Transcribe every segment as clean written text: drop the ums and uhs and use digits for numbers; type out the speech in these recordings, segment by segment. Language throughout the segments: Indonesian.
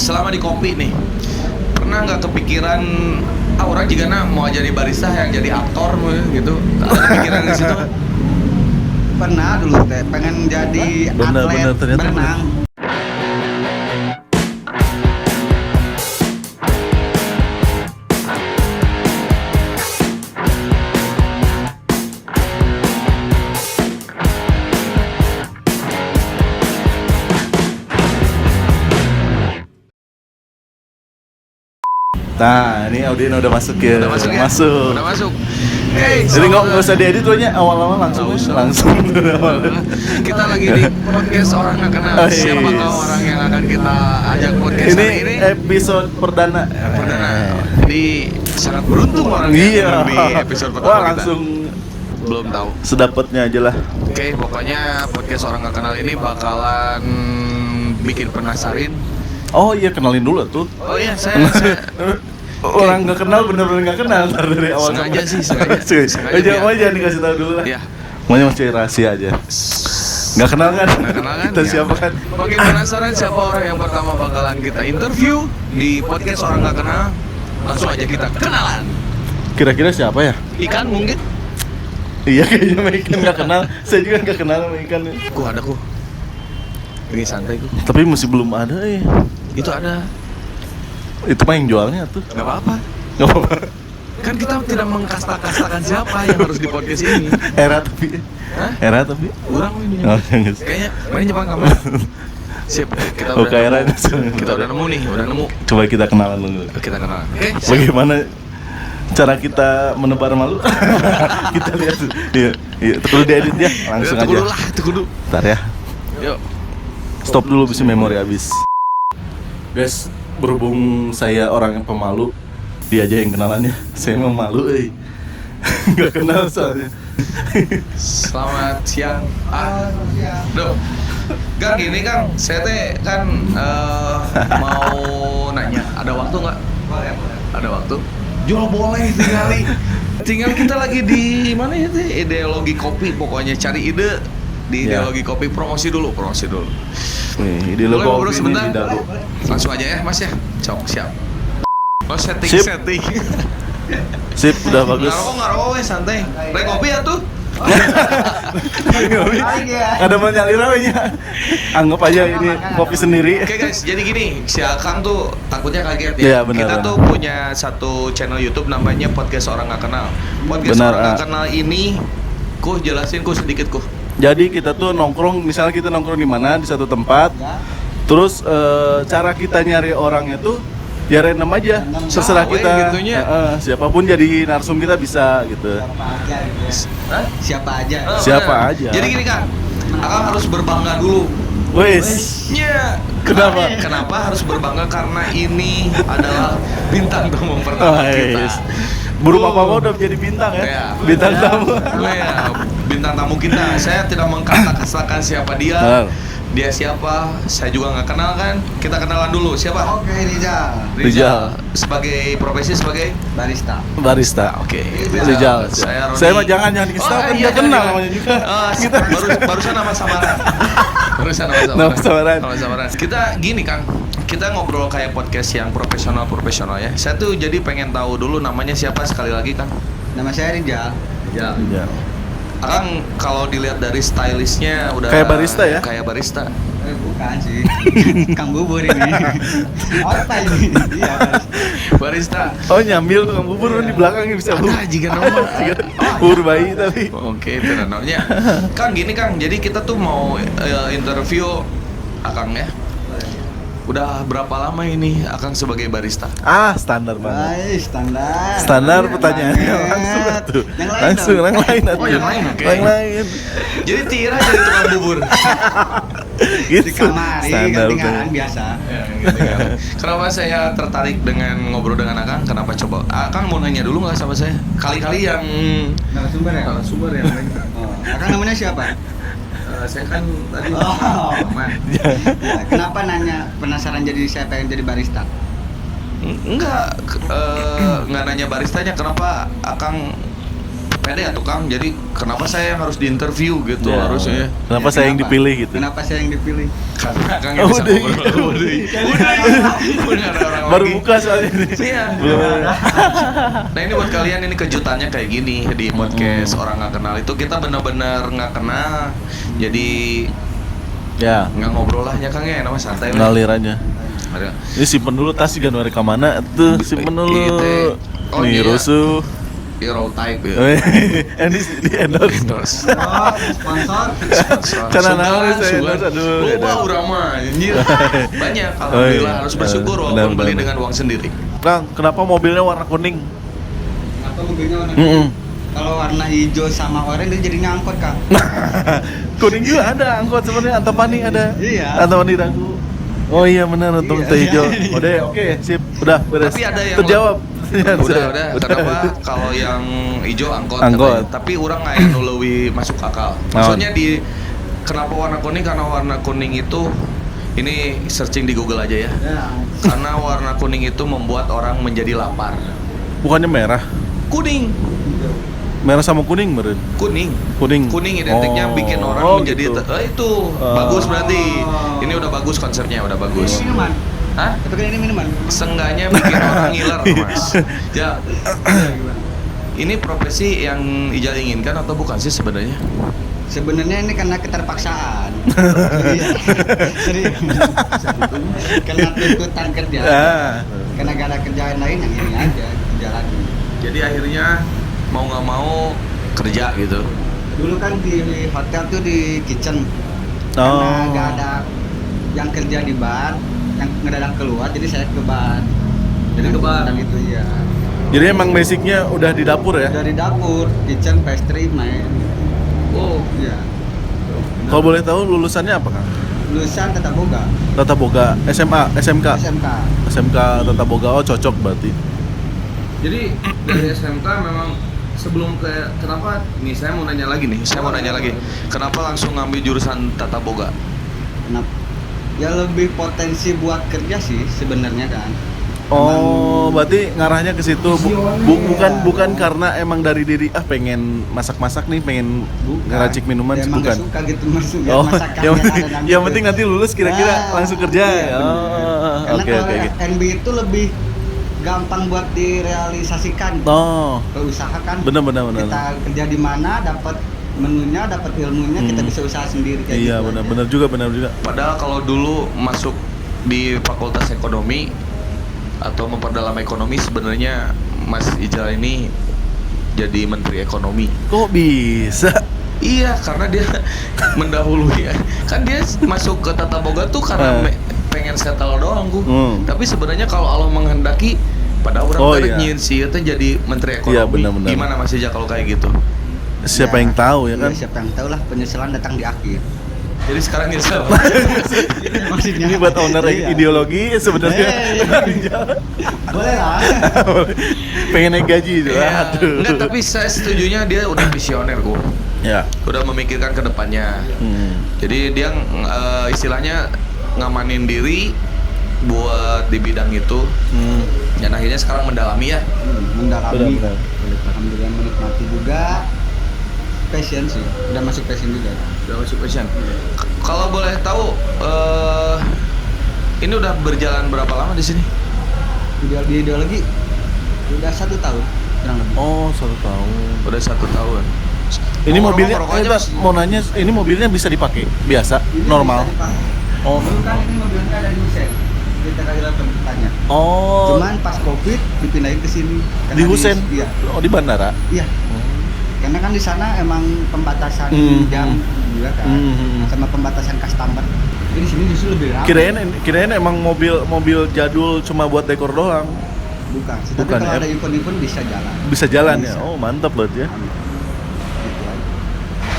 selama di kopi nih, pernah nggak kepikiran orang juga mau jadi barista yang jadi aktor gitu? Ada kepikiran di situ? Pernah dulu teh pengen jadi atlet berenang. Nah, ini Audien udah masuk ya. Udah masuk ya? Udah masuk. Hey, jadi nggak usah diedit pokoknya awal-awal langsung. Kita lagi di podcast orang nggak kenal. Siapakah orang yang akan kita ajak podcast ini hari ini? episode perdana. Jadi sangat beruntung orang yang di episode pertama. Wah, langsung belum tahu. Sedapatnya aja lah. Oke, pokoknya podcast orang nggak kenal ini bakalan bikin penasarin. Oh iya, kenalin dulu tuh. Oh iya, saya orang nggak kenal bener-bener nggak kenal dari awal. Sengaja. Jangan dikasih tahu dulu lah. Iya. Pokoknya masih rahasia aja. Nggak kenal kan? Kita ya. siapa kan? Makin penasaran siapa orang yang pertama bakalan kita interview di podcast orang nggak kenal. Langsung aja kita kenalan. Kira-kira siapa ya? Ikan mungkin? Iya, kayaknya sama Ikan nggak kenal. Saya juga nggak kenal sama Ikan. Ada ini santai ku. Tapi masih belum ada ya. Itu ada. Itu mah yang jualnya tuh. Nggak apa-apa. Nggak apa-apa. Kan kita tidak mengkasta-kastakan siapa yang harus di podcast ini. Era tapi. Hah? Era tapi. Kurang ini. Oh, jangan. Kayaknya main Jepang kamu. Siap. Kita Oh, udah era. Kita udah nemu nih, udah nemu. Coba kita kenalan dulu. Kita kenalan. Oke. Bagaimana cara kita menebar malu? Kita lihat. Iya. Perlu diedit ya. Langsung aja. Tunggu dulu. Bentar ya. Yuk. Stop dulu bisa memori habis. Guys, berhubung saya orang yang pemalu, dia aja yang kenalannya. Saya memang malu, nggak kenal soalnya. Selamat siang. Duh. Kang, gini Kang, saya teh kan mau nanya, ada waktu nggak? Ada waktu? Jual boleh tinggal kita lagi di mana ya teh? Ideologi kopi, pokoknya cari ide di ideologi kopi. Promosi dulu. Nih, di Boleh ngobrol kopi sebentar? ini di Dago. Langsung aja ya Mas ya. Cok, siap. Oh, setting. Sip, udah bagus. Ngaroko santai. Rek kopi ya tuh. Ada banyak lirawanya. Anggap aja ini kopi sendiri. Oke guys, jadi gini, si Akang tuh takutnya kaget ya. Iya, benar. Kita tuh punya satu channel YouTube namanya Podcast Orang Nggak Kenal. Podcast Benar, Orang Nggak Kenal ini, jelasin sedikit. Jadi kita tuh nongkrong, misalnya kita nongkrong di mana, di satu tempat. Terus cara kita nyari orangnya tuh ya random aja, terserah kita. Siapapun jadi narsum kita bisa gitu. Siapa aja. Jadi gini kan, Akang harus berbangga dulu. Wes. Ya. Kenapa? Kenapa harus berbangga? Karena ini adalah bintang tamu pertama kita. Burung apa udah menjadi bintang ya? Ya. Bintang tamu. Ya, bintang tamu kita. Saya tidak mengkata-katakan siapa dia. Dia siapa? Saya juga nggak kenal kan. Kita kenalan dulu. Siapa? Oke, Rizal. Sebagai profesi sebagai barista. Oke. Rizal. Saya mah jangan dikasih tahu kan dia kenal namanya juga. Kita barusan nama samaran. Nama samaran. Kita gini Kang. Kita ngobrol kayak podcast yang profesional ya. Saya tuh jadi pengen tahu dulu namanya siapa sekali lagi Kang. Nama saya Rizal. Akang kalau dilihat dari stylishnya udah kayak barista ya? Kayak barista. Bukan sih. Kang bubur ini. Apa ini? Iya, barista. Oh, nyambil tukang bubur di belakangnya bisa. Ada jika nama. Bubur bayi tapi. Oke, itu namanya. Kang gini Kang, jadi kita tuh mau interview Akang ya. Udah berapa lama ini Akang sebagai barista? Standar banget. Standar Pertanyaannya langsung tuh. Yang lain. Oh, yang lain. Oke. Yang lain. Jadi Tira jadi tukang bubur. Gitu. Di kamar, Standar ganti biasa. Ya, gitu kan. Kenapa saya tertarik dengan ngobrol dengan Akang? Kenapa coba? Akang mau nanya dulu nggak sama saya? Kali-kali yang Narasumber yang lain. Akang namanya siapa? Saya kan tadi Ya, kenapa penasaran jadi saya pengen jadi barista? Enggak nanya baristanya, kenapa Akang pede ya tukang. Jadi kenapa saya yang harus diinterview gitu Ya. harusnya? Kenapa saya yang dipilih gitu? Kenapa saya yang dipilih? Karena Kang Oh, bisa udah. ngobrol. Udah ada orang Baru lagi. buka soalnya ini. Iya. Belum ada. Nah ini buat kalian ini kejutannya kayak gini di podcast orang nggak kenal itu kita benar-benar nggak kenal. Jadi Ya, nggak ngobrol lah ya Kang ya, namanya santai. we. ngalir aja. Ada. Ini simpen dulu tas juga dari kemana tuh, simpen dulu. Gitu. Oh, Nih iya. rusuh. Hero type ya. Ini di endorse. Endorse. Oh, sponsor. Karena naon saya Sugan. endorse, aduh. Lupa urang mah anjir. Banyak Oh, alhamdulillah iya. harus bersyukur Benar, walaupun beli benar. dengan uang sendiri. Kang, kenapa mobilnya warna kuning? Kenapa mobilnya warna Mm-mm. Kalau warna hijau sama oranye dia jadinya angkot, Kang. Kuning juga ada angkot sebenarnya, Antapani ada. Iya. Antapani Dagu. Oh iya benar untuk Iya. teh hijau. Udah, oke, sip. Udah, beres. Tapi ada yang terjawab. udah. Kenapa kalau yang hijau angkot? Angkot. katanya. Tapi orang nggak yang nuleuwi masuk akal. Maksudnya di kenapa warna kuning? Karena warna kuning itu ini searching di Google aja ya. Ya. Karena warna kuning itu membuat orang menjadi lapar. Bukannya merah. Kuning, Merah sama kuning meren. kuning. Kuning. Kuning identiknya Oh. bikin orang Oh, menjadi gitu. itu Oh. bagus berarti. Ini udah bagus konsepnya, udah bagus. Ini minuman. Hah? Tapi kan ini minuman. Sengganya bikin orang ngiler, Mas. Ya, Gimana? ini profesi yang Ijal inginkan atau bukan sih sebenarnya? Sebenarnya ini karena keterpaksaan. Iya. Serius. Karena tuntutan kerja. Ah. Karena gak ada kerjaan lain yang ini aja jalani. Jadi akhirnya mau nggak mau kerja gitu. Dulu kan di hotel tuh di kitchen. Oh. Karena gak ada yang kerja di bar, yang ngedadak keluar, jadi saya ke bar. Jadi ke bar? Gitu ya. Jadi emang basicnya udah di dapur ya? Dari dapur, kitchen, pastry, main. Oh, Iya. Kalau boleh tahu lulusannya apa Kang? Lulusan Tata Boga, Tata Boga, SMA, SMK. SMK. SMK Tata Boga, oh cocok berarti. jadi dari SMK memang sebelum kenapa nih saya mau nanya lagi kenapa langsung ngambil jurusan Tata Boga? Kenapa? Ya lebih potensi buat kerja sih sebenarnya kan. Oh, berarti ngarahnya ke situ bukan karena emang dari diri pengen masak-masak nih, pengen ngeracik minuman Ya, sih, emang bukan. gak suka gitu masuk ya, Oh, masakan yang, ada nanti yang tuh. penting nanti lulus kira-kira Nah, langsung kerja. iya, bener. Oh, Karena oke kalau oke. NB itu lebih gampang buat direalisasikan. Oh, Kalau usaha kan benar. kita kerja di mana dapat menunya, dapat ilmunya, kita bisa usaha sendiri kayak Iya, gitu aja. benar juga. Padahal kalau dulu masuk di Fakultas Ekonomi atau memperdalam ekonomi sebenarnya Mas Ijal ini jadi Menteri Ekonomi. Kok bisa? Iya, karena dia mendahului ya. Kan dia masuk ke Tata Boga tuh karena pengen settle doang gua. Tapi sebenarnya kalau Allah menghendaki pada orang Oh, tarik iya. nyin sih itu jadi Menteri Ekonomi. Iya, benar-benar. Gimana Mas Ijal kalau kayak gitu? Siapa Ya, yang tahu ya iya, kan? siapa yang tahu lah, penyesalan datang di akhir. Jadi sekarang nyesel. Maksudnya Ini buat owner iya. ideologi sebenarnya. Boleh lah. Pengen naik gaji itu. Iya, Aduh. enggak, tapi saya setujunya dia udah visioner gua. Ya. Udah memikirkan ke depannya. Jadi dia istilahnya ngamanin diri buat di bidang itu. Dan akhirnya sekarang mendalami ya. Mendalami. Benar. Alhamdulillah menikmati juga. Passion sih, udah masuk passion juga. Udah masuk passion. Kalau boleh tahu ini udah berjalan berapa lama di sini? Di ideologi udah 1 tahun kurang lebih. Oh, 1 tahun. Udah 1 tahun. Ini Mau mobilnya, ngerokok aja, Mas. mau nanya, ini mobilnya bisa dipakai biasa, Ini normal. bisa dipakai. Oh, Dulu kan ini mobilnya ada di Husen. Kita kagak pendidikannya. oh, Cuman pas Covid dipindahin ke sini. Karena di Husen, Iya. oh di bandara. Iya. Karena kan di sana emang pembatasan jam juga kan, sama pembatasan customer. Jadi di sini justru lebih ramai. Kirain emang mobil jadul cuma buat dekor doang. Bukan. Tapi Bukan, kalau ya. ada event-event bisa jalan. Bisa jalan ya. Bisa. Oh, mantap banget ya. Gitu aja.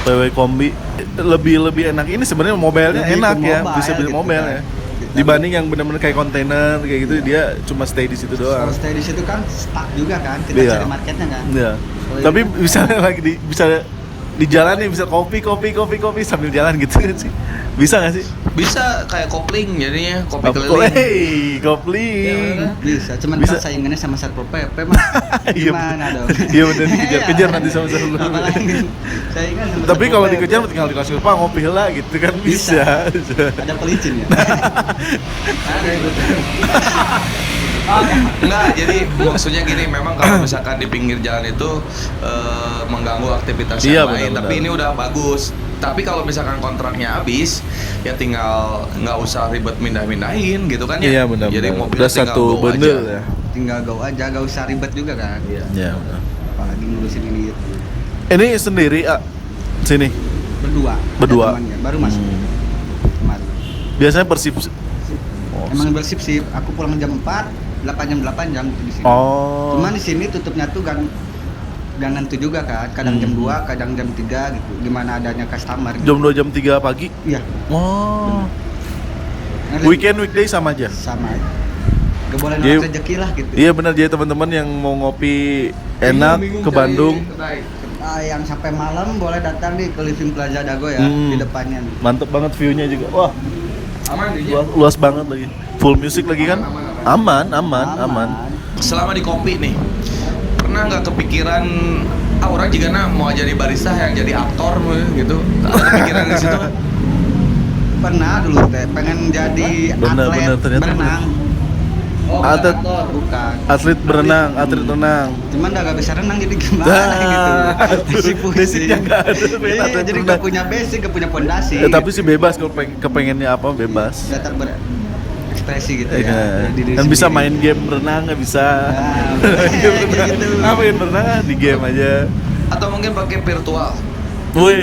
PW kombi lebih enak ini sebenarnya mobilnya Lebih ke enak ya, mobile bisa beli gitu mobil kan. ya. Gitu. Dibanding yang benar-benar kayak kontainer kayak gitu, dia cuma stay di situ doang. Kalau stay di situ kan stuck juga kan, kita Iya. cari marketnya kan. Iya. Kalau Tapi ini- bisa lagi bisa di jalan nih, bisa kopi sambil jalan gitu kan sih. Bisa nggak sih? Bisa kayak kopling jadinya, kopi Hey, keliling. kopling. Iya, Bisa, cuman Bisa. kan saingannya sama Satpol PP mah. Iya, Gimana dong? Iya bener dikejar-kejar nanti sama Satpol PP. Apalagi saingan sama Tapi Satpol kalau PP. dikejar tinggal dikasih Pak ngopi lah gitu kan bisa. Ada pelicin ya. Ada itu. Enggak, jadi maksudnya gini, memang kalau misalkan di pinggir jalan itu mengganggu aktivitas Iya, yang lain, benar-benar. tapi ini udah bagus. Tapi kalau misalkan kontraknya habis, ya tinggal nggak usah ribet mindah-mindahin gitu kan ya. Iya benar. Jadi mobil udah tinggal satu go bundle aja. ya. Tinggal go aja, gak usah ribet juga kan. Iya benar. Apalagi ngurusin ini itu. Ini sendiri sini. Berdua. Berdua. Ada temannya, baru masuk. Kemarin. Biasanya persib. Emang bersip-sip, aku pulang jam 4, 8 jam di sini. Oh. Cuman di sini tutupnya tuh gak nentu juga kan, kadang jam 2, kadang jam 3 gitu. Gimana adanya customer gitu. Jam 2 jam 3 pagi. Iya, Wow. Nah, Weekend weekday sama aja. sama aja. Gak boleh Jadi- nolak rezeki lah gitu. Iya benar, jadi teman-teman yang mau ngopi enak ke Bandung, Yang sampai malam boleh datang nih ke Living Plaza Dago ya, di depannya. mantep banget view-nya juga. Wah, Aman luas banget lagi. Full music lagi kan? Aman. Selama di kopi nih, pernah nggak kepikiran orang juga mau jadi barista yang jadi aktor gitu? Ada kepikiran di situ kan? Pernah dulu teh pengen jadi Bener, atlet ternyata berenang. Oh, Atlet- aktor. Bukan. Atlet berenang, atlet renang. Cuman udah gak bisa renang jadi gimana Nah, gitu. basicnya nggak ada, main Iya, atlet jadi renang. gak punya basic, gak punya fondasi. Tapi sih bebas kalau kepengennya apa bebas. Tetap berekspresi gitu ya. Iya. dari diri Kan bisa sendiri. main game berenang nggak bisa. Nah, Game kayak berenang. gitu. Ngapain berenang di game aja. Atau mungkin pakai virtual. Wih.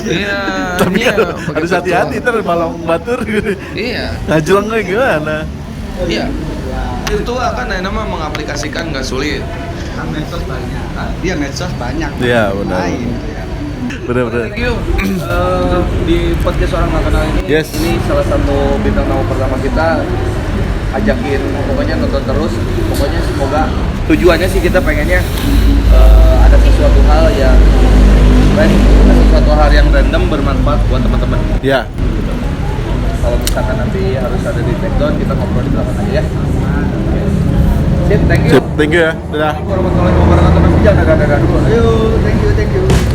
Iya. Tapi iya, kan pakai harus hati-hati virtual. ntar malam batur gitu. Iya. Ngajelang kayak gimana? Iya. Virtual kan nama mengaplikasikan nggak sulit. Kan medsos banyak. Iya, medsos banyak. Iya, benar. Main, ya. Bener-bener. Thank you. Di podcast Orang Nggak Kenal ini, Yes. ini salah satu bintang tamu pertama kita. Ajakin, pokoknya nonton terus. Pokoknya semoga tujuannya sih kita pengennya ada sesuatu hal yang sesuatu hal yang random bermanfaat buat teman-teman. Ya. Kalau misalkan nanti harus ada di take down, kita ngobrol di belakang aja ya. Sip, thank you. Sip, thank you ya. Dadah. Warahmatullahi wabarakatuh. Tapi jangan dadah-dadah dulu. Ayo, thank you.